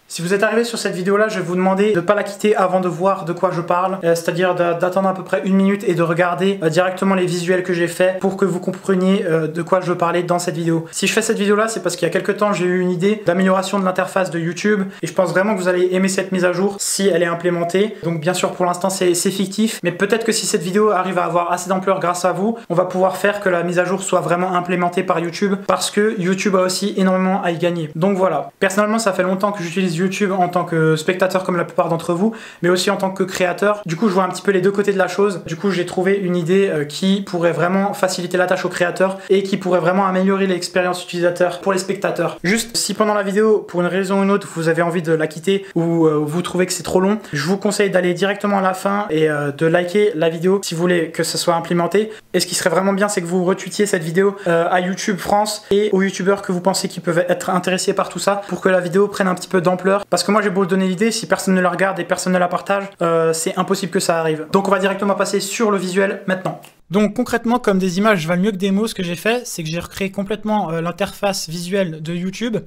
Si vous êtes arrivé sur cette vidéo là, je vais vous demander de ne pas la quitter avant de voir de quoi je parle, c'est-à-dire d'attendre à peu près 1 minute et de regarder directement les visuels que j'ai fait pour que vous compreniez de quoi je veux parler dans cette vidéo. Si je fais cette vidéo là, c'est parce qu'il y a quelques temps j'ai eu une idée d'amélioration de l'interface de YouTube et je pense vraiment que vous allez aimer cette mise à jour si elle est implémentée. Donc bien sûr pour l'instant c'est fictif, mais peut-être que si cette vidéo arrive à avoir assez d'ampleur grâce à vous, on va pouvoir faire que la mise à jour soit vraiment implémentée par YouTube parce que YouTube a aussi énormément à y gagner. Donc voilà, personnellement ça fait longtemps que j'utilise YouTube en tant que spectateur comme la plupart d'entre vous, mais aussi en tant que créateur. Du coup je vois un petit peu les deux côtés de la chose. Du coup j'ai trouvé une idée qui pourrait vraiment faciliter la tâche aux créateurs et qui pourrait vraiment améliorer l'expérience utilisateur pour les spectateurs. Juste si pendant la vidéo pour une raison ou une autre vous avez envie de la quitter ou vous trouvez que c'est trop long, je vous conseille d'aller directement à la fin et de liker la vidéo si vous voulez que ça soit implémenté. Et ce qui serait vraiment bien c'est que vous retweetiez cette vidéo à YouTube France et aux youtubeurs que vous pensez qui peuvent être intéressés par tout ça pour que la vidéo prenne un petit peu d'ampleur. Parce que moi j'ai beau donner l'idée, si personne ne la regarde et personne ne la partage, c'est impossible que ça arrive. Donc on va directement passer sur le visuel maintenant. Donc concrètement, comme des images valent mieux que des mots, ce que j'ai fait, c'est que j'ai recréé complètement l'interface visuelle de YouTube.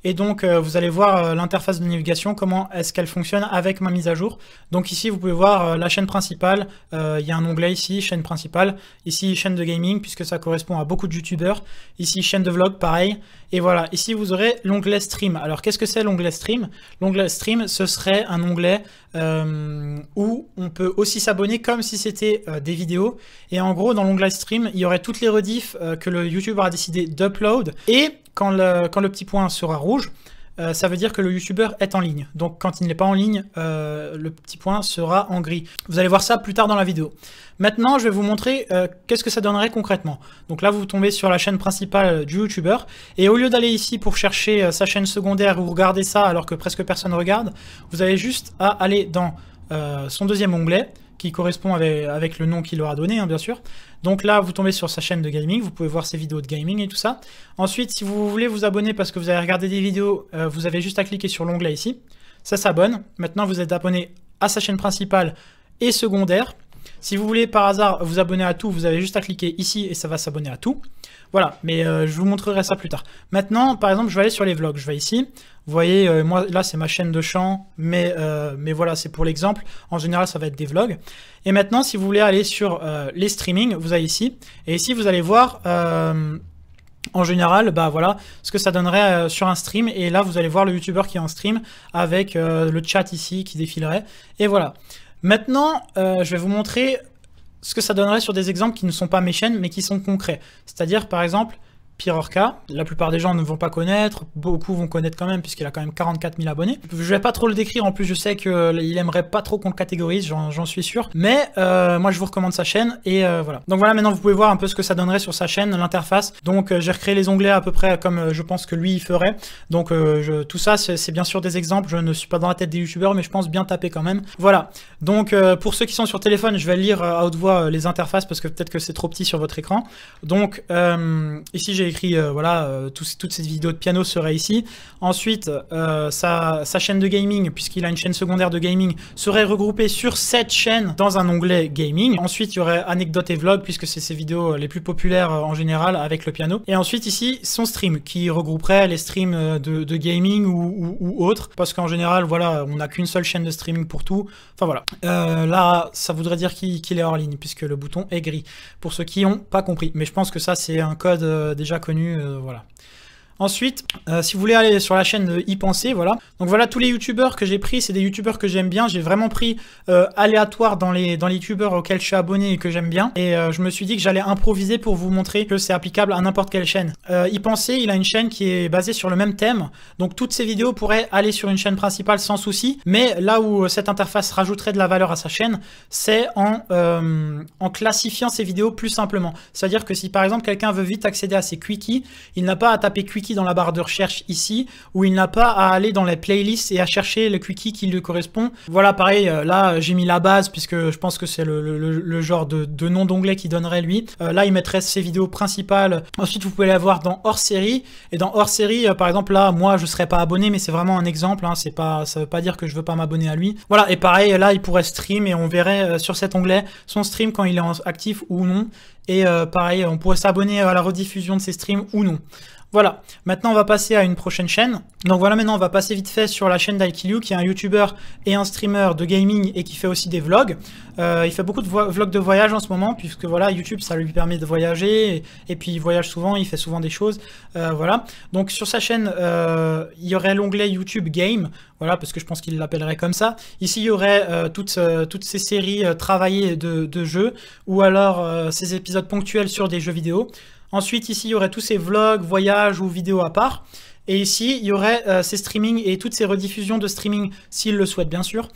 Et donc vous allez voir l'interface de navigation, comment est-ce qu'elle fonctionne avec ma mise à jour. Donc ici vous pouvez voir la chaîne principale, il y a un onglet ici, chaîne principale, ici chaîne de gaming puisque ça correspond à beaucoup de youtubeurs, ici chaîne de vlog pareil, et voilà, ici vous aurez l'onglet stream. Alors qu'est-ce que c'est l'onglet stream? L'onglet stream ce serait un onglet où on peut aussi s'abonner comme si c'était des vidéos, et en gros dans l'onglet stream il y aurait toutes les rediffs que le youtubeur a décidé d'upload, et quand le petit point sera rouge, ça veut dire que le youtubeur est en ligne. Donc quand il n'est pas en ligne, le petit point sera en gris. Vous allez voir ça plus tard dans la vidéo. Maintenant, je vais vous montrer qu'est-ce que ça donnerait concrètement. Donc là, vous tombez sur la chaîne principale du youtubeur. Et au lieu d'aller ici pour chercher sa chaîne secondaire ou regarder ça alors que presque personne regarde, vous avez juste à aller dans son deuxième onglet, qui correspond avec le nom qu'il leur a donné, hein, bien sûr. Donc là, vous tombez sur sa chaîne de gaming, vous pouvez voir ses vidéos de gaming et tout ça. Ensuite, si vous voulez vous abonner parce que vous avez regardé des vidéos, vous avez juste à cliquer sur l'onglet ici. Ça s'abonne. Maintenant, vous êtes abonné à sa chaîne principale et secondaire. Si vous voulez par hasard vous abonner à tout, vous avez juste à cliquer ici et ça va s'abonner à tout. Voilà, mais je vous montrerai ça plus tard. Maintenant, par exemple, je vais aller sur les vlogs. Je vais ici. Vous voyez, moi, là, c'est ma chaîne de chant, mais voilà, c'est pour l'exemple. En général, ça va être des vlogs. Et maintenant, si vous voulez aller sur les streamings, vous allez ici. Et ici, vous allez voir... en général, bah voilà ce que ça donnerait sur un stream, et là vous allez voir le youtubeur qui est en stream avec le chat ici qui défilerait, et voilà. Maintenant, je vais vous montrer ce que ça donnerait sur des exemples qui ne sont pas mes chaînes, mais qui sont concrets. C'est-à-dire, par exemple, Pirorca, la plupart des gens ne vont pas connaître, beaucoup vont connaître quand même, puisqu'il a quand même 44 000 abonnés. Je vais pas trop le décrire, en plus je sais qu'il aimerait pas trop qu'on le catégorise, j'en suis sûr. Mais moi je vous recommande sa chaîne, et voilà. Donc voilà, maintenant vous pouvez voir un peu ce que ça donnerait sur sa chaîne, l'interface. Donc j'ai recréé les onglets à peu près comme je pense que lui il ferait. Donc tout ça c'est bien sûr des exemples, je ne suis pas dans la tête des youtubeurs, mais je pense bien taper quand même. Voilà, donc pour ceux qui sont sur téléphone, je vais lire à haute voix les interfaces, parce que peut-être que c'est trop petit sur votre écran. Donc ici j'ai écrit voilà, toutes ces vidéos de piano seraient ici. Ensuite sa chaîne de gaming, puisqu'il a une chaîne secondaire de gaming, serait regroupée sur cette chaîne dans un onglet gaming. Ensuite il y aurait anecdotes et vlogs, puisque c'est ses vidéos les plus populaires en général avec le piano. Et ensuite ici son stream, qui regrouperait les streams de gaming ou autres, parce qu'en général voilà, on n'a qu'une seule chaîne de streaming pour tout. Enfin voilà, là ça voudrait dire qu'il est hors ligne, puisque le bouton est gris, pour ceux qui n'ont pas compris. Mais je pense que ça c'est un code déjà connu, voilà. Ensuite, si vous voulez aller sur la chaîne de Y Penser, voilà. Donc voilà, tous les youtubeurs que j'ai pris, c'est des youtubeurs que j'aime bien. J'ai vraiment pris aléatoire dans les youtubeurs auxquels je suis abonné et que j'aime bien. Et je me suis dit que j'allais improviser pour vous montrer que c'est applicable à n'importe quelle chaîne. Y Penser, il a une chaîne qui est basée sur le même thème. Donc toutes ces vidéos pourraient aller sur une chaîne principale sans souci. Mais là où cette interface rajouterait de la valeur à sa chaîne, c'est en classifiant ses vidéos plus simplement. C'est-à-dire que si par exemple quelqu'un veut vite accéder à ses quickies, il n'a pas à taper quickie dans la barre de recherche ici, où il n'a pas à aller dans les playlists et à chercher le quickie qui lui correspond. Voilà, pareil, là j'ai mis la base puisque je pense que c'est le genre de nom d'onglet qu'il donnerait lui. Là il mettrait ses vidéos principales. Ensuite vous pouvez les voir dans hors série, et dans hors série par exemple là moi je serais pas abonné, mais c'est vraiment un exemple, hein, c'est pas, ça veut pas dire que je veux pas m'abonner à lui. Voilà, et pareil là il pourrait stream, et on verrait sur cet onglet son stream quand il est actif ou non. Et pareil, on pourrait s'abonner à la rediffusion de ses streams ou non. Voilà, maintenant on va passer à une prochaine chaîne. Donc voilà, maintenant on va passer vite fait sur la chaîne d'Aikiliu, qui est un YouTuber et un streamer de gaming et qui fait aussi des vlogs. Il fait beaucoup de vlogs de voyage en ce moment, puisque voilà, YouTube ça lui permet de voyager, et puis il voyage souvent, il fait souvent des choses. Voilà, donc sur sa chaîne, il y aurait l'onglet YouTube Game, voilà, parce que je pense qu'il l'appellerait comme ça. Ici il y aurait toutes ces séries travaillées de jeux, ou alors ces épisodes ponctuels sur des jeux vidéo. Ensuite, ici, il y aurait tous ces vlogs, voyages ou vidéos à part. Et ici, il y aurait ces streamings et toutes ces rediffusions de streaming, s'il le souhaite bien sûr.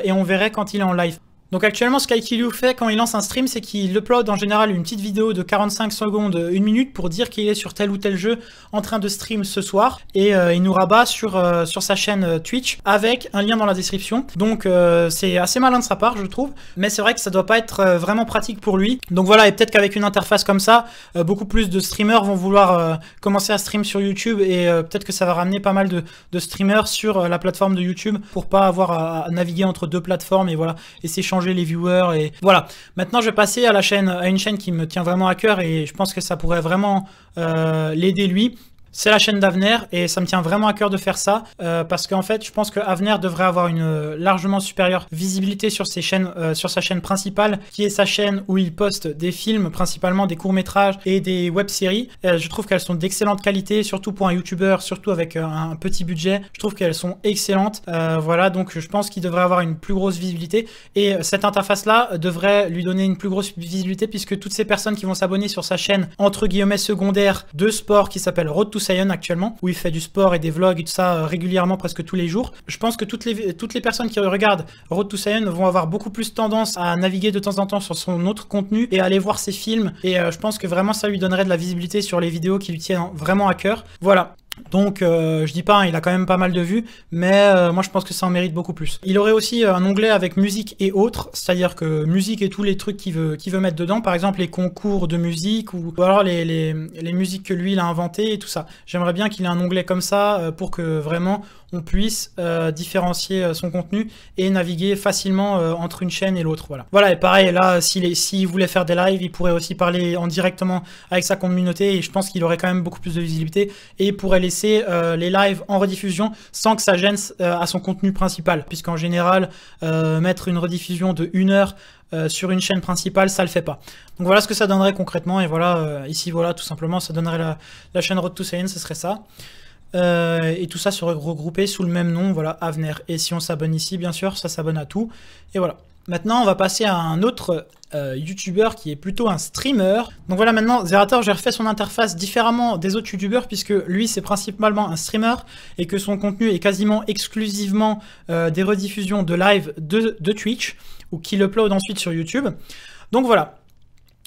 Et on verrait quand il est en live. Donc actuellement, ce qu'Aikiliu fait quand il lance un stream, c'est qu'il upload en général une petite vidéo de 45 secondes, 1 minute, pour dire qu'il est sur tel ou tel jeu en train de stream ce soir. Et il nous rabat sur sa chaîne Twitch avec un lien dans la description. Donc c'est assez malin de sa part, je trouve. Mais c'est vrai que ça doit pas être vraiment pratique pour lui. Donc voilà, et peut-être qu'avec une interface comme ça, beaucoup plus de streamers vont vouloir commencer à stream sur YouTube. Et peut-être que ça va ramener pas mal de streamers sur la plateforme de YouTube pour pas avoir à naviguer entre deux plateformes et voilà, et s'échanger les viewers. Et voilà, maintenant je vais passer à une chaîne qui me tient vraiment à cœur et je pense que ça pourrait vraiment l'aider lui. C'est la chaîne d'Avner et ça me tient vraiment à cœur de faire ça parce qu'en fait je pense que Avner devrait avoir une largement supérieure visibilité sur ses chaînes, sur sa chaîne principale, qui est sa chaîne où il poste des films, principalement des courts-métrages et des web-séries. Je trouve qu'elles sont d'excellente qualité, surtout pour un YouTuber, surtout avec un petit budget. Je trouve qu'elles sont excellentes. Voilà, donc je pense qu'il devrait avoir une plus grosse visibilité et cette interface-là devrait lui donner une plus grosse visibilité puisque toutes ces personnes qui vont s'abonner sur sa chaîne entre guillemets secondaire de sport qui s'appelle Road to Saiyan actuellement, où il fait du sport et des vlogs et tout ça régulièrement, presque tous les jours. Je pense que toutes les personnes qui regardent Road to Saiyan vont avoir beaucoup plus tendance à naviguer de temps en temps sur son autre contenu et à aller voir ses films. Et je pense que vraiment ça lui donnerait de la visibilité sur les vidéos qui lui tiennent vraiment à cœur. Voilà. Donc je dis pas, hein, il a quand même pas mal de vues, mais moi je pense que ça en mérite beaucoup plus. Il aurait aussi un onglet avec musique et autres, c'est-à-dire que musique et tous les trucs qu'il veut mettre dedans, par exemple les concours de musique ou alors les musiques que lui il a inventées et tout ça. J'aimerais bien qu'il ait un onglet comme ça pour que vraiment on puisse différencier son contenu et naviguer facilement entre une chaîne et l'autre. Voilà. Voilà, et pareil, là, s'il voulait faire des lives, il pourrait aussi parler directement avec sa communauté et je pense qu'il aurait quand même beaucoup plus de visibilité et il pourrait laisser les lives en rediffusion sans que ça gêne à son contenu principal, puisqu'en général, mettre une rediffusion de 1 heure sur une chaîne principale, ça le fait pas. Donc voilà ce que ça donnerait concrètement, et voilà, ici, voilà, tout simplement, ça donnerait la chaîne Road to Saiyan, ce serait ça. Et tout ça serait regroupé sous le même nom, voilà, Avner. Et si on s'abonne ici, bien sûr, ça s'abonne à tout. Et voilà. Maintenant, on va passer à un autre YouTuber qui est plutôt un streamer. Donc voilà, maintenant, Zerator, j'ai refait son interface différemment des autres YouTubers, puisque lui, c'est principalement un streamer et que son contenu est quasiment exclusivement des rediffusions de live de Twitch, ou qu'il upload ensuite sur YouTube. Donc voilà.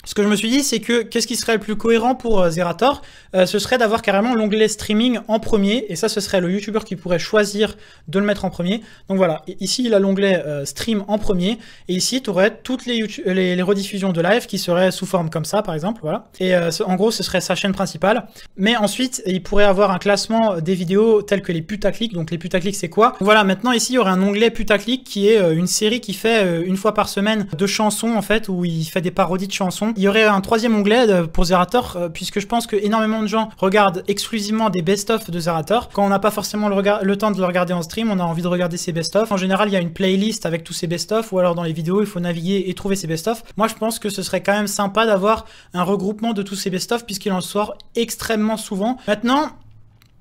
Ce que je me suis dit, c'est que qu'est-ce qui serait le plus cohérent pour Zerator, ce serait d'avoir carrément l'onglet streaming en premier, et ça ce serait le YouTuber qui pourrait choisir de le mettre en premier. Donc voilà, ici il a l'onglet stream en premier, et ici tu aurais toutes les rediffusions de live qui seraient sous forme comme ça par exemple, voilà. Et en gros ce serait sa chaîne principale, mais ensuite il pourrait avoir un classement des vidéos telles que les putaclics. Donc les putaclics c'est quoi? Voilà, maintenant ici il y aurait un onglet putaclic qui est une série qui fait une fois par semaine de chansons en fait, où il fait des parodies de chansons. Il y aurait un troisième onglet pour Zerator, puisque je pense que énormément de gens regardent exclusivement des best-of de Zerator. Quand on n'a pas forcément le temps de le regarder en stream, on a envie de regarder ses best-of. En général, il y a une playlist avec tous ces best-of, ou alors dans les vidéos, il faut naviguer et trouver ses best-of. Moi, je pense que ce serait quand même sympa d'avoir un regroupement de tous ces best-of, puisqu'il en sort extrêmement souvent. Maintenant,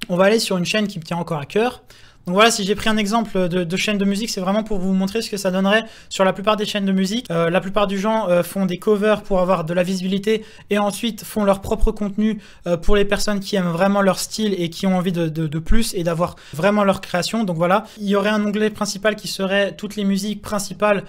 on va aller sur une chaîne qui me tient encore à cœur. Donc voilà, si j'ai pris un exemple de chaîne de musique, c'est vraiment pour vous montrer ce que ça donnerait sur la plupart des chaînes de musique. La plupart du gens font des covers pour avoir de la visibilité et ensuite font leur propre contenu pour les personnes qui aiment vraiment leur style et qui ont envie de plus et d'avoir vraiment leur création. Donc voilà, il y aurait un onglet principal qui serait toutes les musiques principales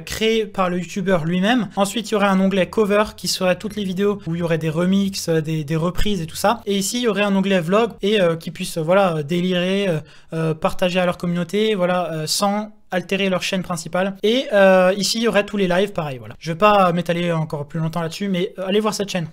créées par le YouTuber lui-même. Ensuite, il y aurait un onglet cover qui serait toutes les vidéos où il y aurait des remixes, des reprises et tout ça. Et ici, il y aurait un onglet vlog et qui puisse voilà, délirer, partager à leur communauté, voilà, sans altérer leur chaîne principale. Et ici, il y aurait tous les lives, pareil, voilà. Je vais pas m'étaler encore plus longtemps là-dessus, mais allez voir cette chaîne.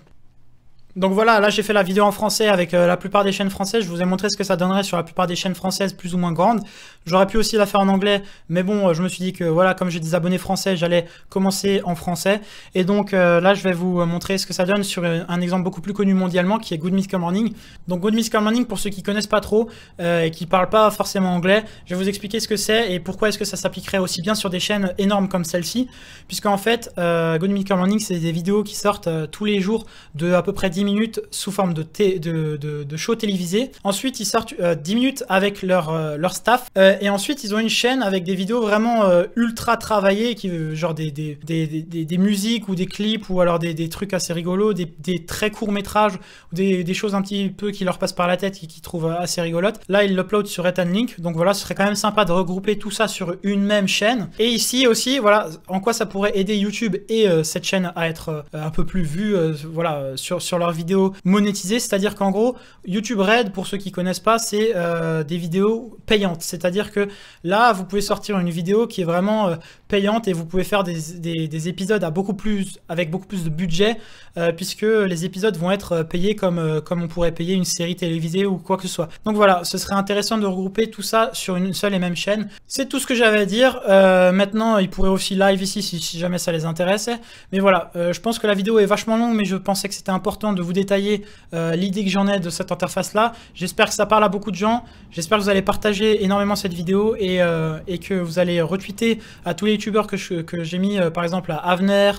Donc voilà, là j'ai fait la vidéo en français avec la plupart des chaînes françaises. Je vous ai montré ce que ça donnerait sur la plupart des chaînes françaises plus ou moins grandes. J'aurais pu aussi la faire en anglais, mais bon, je me suis dit que voilà, comme j'ai des abonnés français, j'allais commencer en français. Et donc là, je vais vous montrer ce que ça donne sur un exemple beaucoup plus connu mondialement qui est Good Mythical Morning. Donc Good Mythical Morning, pour ceux qui connaissent pas trop et qui parlent pas forcément anglais, je vais vous expliquer ce que c'est et pourquoi est-ce que ça s'appliquerait aussi bien sur des chaînes énormes comme celle-ci. Puisqu'en fait, Good Mythical Morning, c'est des vidéos qui sortent tous les jours de à peu près 10 minutes sous forme de show télévisé. Ensuite, ils sortent 10 minutes avec leur staff. Et ensuite, ils ont une chaîne avec des vidéos vraiment ultra travaillées, genre des musiques ou des clips ou alors des trucs assez rigolos, des très courts métrages, ou des choses un petit peu qui leur passent par la tête et qu'ils trouvent assez rigolotes. Là, ils l'uploadent sur Red Link. Donc voilà, ce serait quand même sympa de regrouper tout ça sur une même chaîne. Et ici aussi, voilà, en quoi ça pourrait aider YouTube et cette chaîne à être un peu plus vue voilà, sur leurs vidéos monétisées. C'est-à-dire qu'en gros, YouTube Red, pour ceux qui connaissent pas, c'est des vidéos payantes. C'est-à-dire que là, vous pouvez sortir une vidéo qui est vraiment payante et vous pouvez faire des épisodes avec beaucoup plus de budget puisque les épisodes vont être payés comme on pourrait payer une série télévisée ou quoi que ce soit. Donc voilà, ce serait intéressant de regrouper tout ça sur une seule et même chaîne. C'est tout ce que j'avais à dire. Maintenant, ils pourraient aussi live ici si jamais ça les intéressait. Mais voilà, je pense que la vidéo est vachement longue, mais je pensais que c'était important de vous détailler l'idée que j'en ai de cette interface-là. J'espère que ça parle à beaucoup de gens. J'espère que vous allez partager énormément cette vidéo et que vous allez retweeter à tous les youtubeurs que j'ai mis, par exemple à Avner.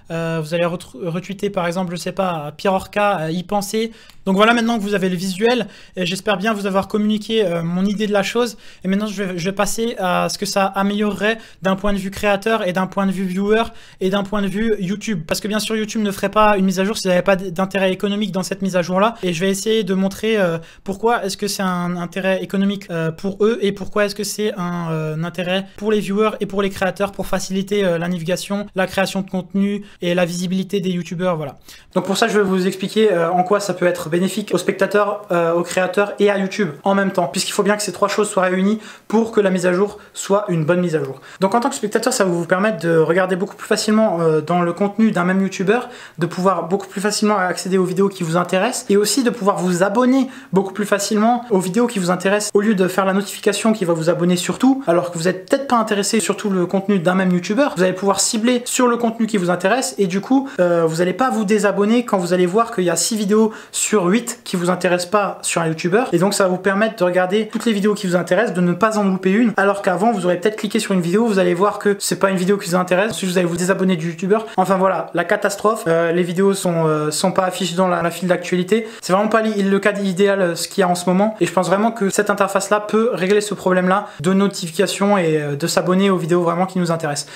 Vous allez retweeter par exemple, je sais pas, à Pierre Orca, à y penser. Donc voilà, maintenant que vous avez le visuel, j'espère bien vous avoir communiqué mon idée de la chose. Et maintenant je vais passer à ce que ça améliorerait d'un point de vue créateur et d'un point de vue viewer et d'un point de vue YouTube. Parce que bien sûr YouTube ne ferait pas une mise à jour s'il n'y avait pas d'intérêt économique dans cette mise à jour là. Et je vais essayer de montrer pourquoi est-ce que c'est un intérêt économique pour eux et pourquoi est-ce que c'est un intérêt pour les viewers et pour les créateurs pour faciliter la navigation, la création de contenu et la visibilité des youtubeurs, voilà. Donc pour ça, je vais vous expliquer en quoi ça peut être bénéfique aux spectateurs, aux créateurs et à YouTube en même temps, puisqu'il faut bien que ces trois choses soient réunies pour que la mise à jour soit une bonne mise à jour. Donc en tant que spectateur, ça va vous permettre de regarder beaucoup plus facilement dans le contenu d'un même youtubeur, de pouvoir beaucoup plus facilement accéder aux vidéos qui vous intéressent et aussi de pouvoir vous abonner beaucoup plus facilement aux vidéos qui vous intéressent au lieu de faire la notification qui va vous abonner sur tout, alors que vous n'êtes peut-être pas intéressé sur tout le contenu d'un même youtubeur. Vous allez pouvoir cibler sur le contenu qui vous intéresse et du coup vous n'allez pas vous désabonner quand vous allez voir qu'il y a 6 vidéos sur 8 qui vous intéressent pas sur un youtubeur, et donc ça va vous permettre de regarder toutes les vidéos qui vous intéressent, de ne pas en louper une, alors qu'avant vous aurez peut-être cliqué sur une vidéo, vous allez voir que c'est pas une vidéo qui vous intéresse, ensuite vous allez vous désabonner du youtubeur. Enfin voilà, la catastrophe. Les vidéos sont pas affichées dans la file d'actualité. C'est vraiment pas le cas idéal ce qu'il y a en ce moment, et je pense vraiment que cette interface là peut régler ce problème là de notification et de s'abonner aux vidéos vraiment qui nous intéressent.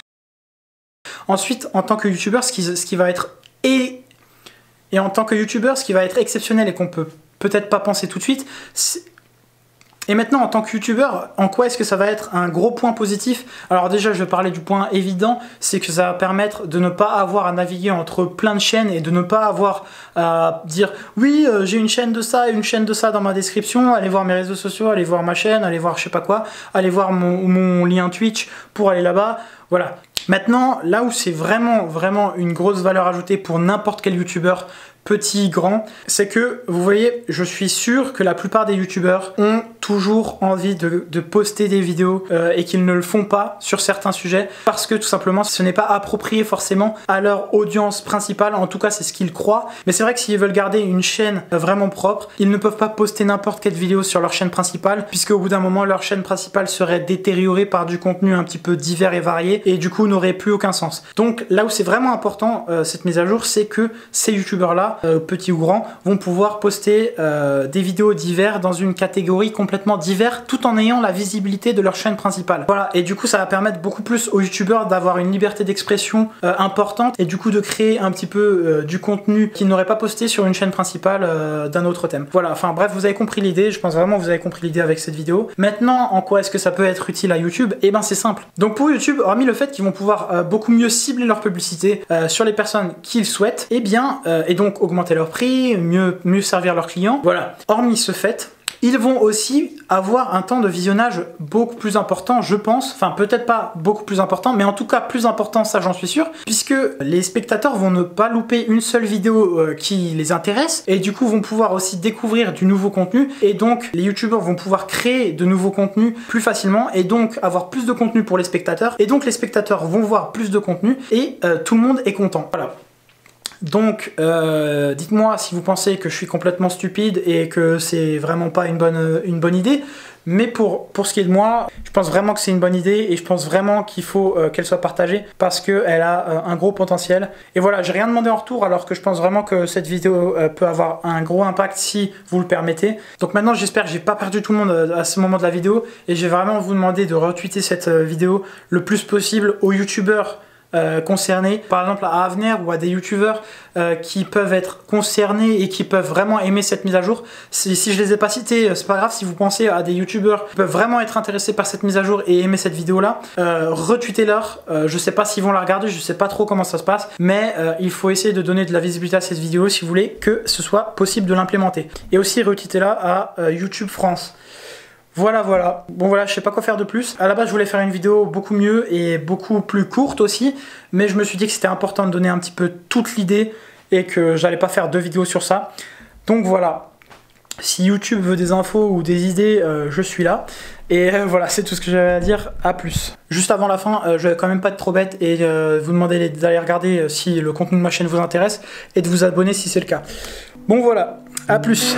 Ensuite, en tant que youtubeur, ce qui va être en tant que youtubeur, ce qui va être exceptionnel et qu'on peut peut-être pas penser tout de suite, et maintenant en tant que youtubeur, en quoi est-ce que ça va être un gros point positif? Alors déjà, je vais parler du point évident, c'est que ça va permettre de ne pas avoir à naviguer entre plein de chaînes et de ne pas avoir à dire oui, j'ai une chaîne de ça et une chaîne de ça dans ma description, allez voir mes réseaux sociaux, allez voir ma chaîne, allez voir je sais pas quoi, allez voir mon lien Twitch pour aller là-bas, voilà. Maintenant, là où c'est vraiment une grosse valeur ajoutée pour n'importe quel youtubeur, petit, grand, c'est que, vous voyez, je suis sûr que la plupart des youtubeurs ont toujours envie de poster des vidéos et qu'ils ne le font pas sur certains sujets parce que tout simplement ce n'est pas approprié forcément à leur audience principale, en tout cas c'est ce qu'ils croient. Mais c'est vrai que s'ils veulent garder une chaîne vraiment propre, ils ne peuvent pas poster n'importe quelle vidéo sur leur chaîne principale, puisque au bout d'un moment leur chaîne principale serait détériorée par du contenu un petit peu divers et varié et du coup n'aurait plus aucun sens. Donc là où c'est vraiment important cette mise à jour, c'est que ces youtubeurs là, petits ou grands, vont pouvoir poster des vidéos divers dans une catégorie complètement divers tout en ayant la visibilité de leur chaîne principale. Voilà, et du coup ça va permettre beaucoup plus aux youtubeurs d'avoir une liberté d'expression importante et du coup de créer un petit peu du contenu qu'ils n'auraient pas posté sur une chaîne principale d'un autre thème. Voilà, enfin bref, vous avez compris l'idée, je pense vraiment que vous avez compris l'idée avec cette vidéo. Maintenant, en quoi est-ce que ça peut être utile à YouTube? Eh ben c'est simple. Donc pour YouTube, hormis le fait qu'ils vont pouvoir beaucoup mieux cibler leur publicité sur les personnes qu'ils souhaitent, et donc augmenter leur prix, mieux servir leurs clients, voilà. Hormis ce fait, Ils vont aussi avoir un temps de visionnage beaucoup plus important, je pense. Enfin, peut-être pas beaucoup plus important, mais en tout cas plus important, ça j'en suis sûr, puisque les spectateurs vont ne pas louper une seule vidéo qui les intéresse, et du coup vont pouvoir aussi découvrir du nouveau contenu, et donc les youtubeurs vont pouvoir créer de nouveaux contenus plus facilement, et donc avoir plus de contenu pour les spectateurs, et donc les spectateurs vont voir plus de contenu, et tout le monde est content. Voilà. Donc, dites-moi si vous pensez que je suis complètement stupide et que c'est vraiment pas une bonne idée. Mais pour ce qui est de moi, je pense vraiment que c'est une bonne idée et je pense vraiment qu'il faut qu'elle soit partagée parce qu'elle a un gros potentiel. Et voilà, j'ai rien demandé en retour alors que je pense vraiment que cette vidéo peut avoir un gros impact si vous le permettez. Donc maintenant, j'espère que j'ai pas perdu tout le monde à ce moment de la vidéo et je vais vraiment vous demander de retweeter cette vidéo le plus possible aux youtubeurs concernés, par exemple à Avenir ou à des youtubeurs qui peuvent être concernés et qui peuvent vraiment aimer cette mise à jour. Si je les ai pas cités, c'est pas grave. Si vous pensez à des youtubeurs qui peuvent vraiment être intéressés par cette mise à jour et aimer cette vidéo là, retweetez-leur. Je sais pas s'ils vont la regarder, je sais pas trop comment ça se passe, mais il faut essayer de donner de la visibilité à cette vidéo si vous voulez que ce soit possible de l'implémenter. Et aussi retweetez-la à YouTube France. Voilà. Bon voilà, je sais pas quoi faire de plus. À la base, je voulais faire une vidéo beaucoup mieux et beaucoup plus courte aussi, mais je me suis dit que c'était important de donner un petit peu toute l'idée et que j'allais pas faire 2 vidéos sur ça. Donc voilà. Si YouTube veut des infos ou des idées, je suis là. Et voilà, c'est tout ce que j'avais à dire. À plus. Juste avant la fin, je vais quand même pas être trop bête et vous demander d'aller regarder si le contenu de ma chaîne vous intéresse et de vous abonner si c'est le cas. Bon voilà, à plus.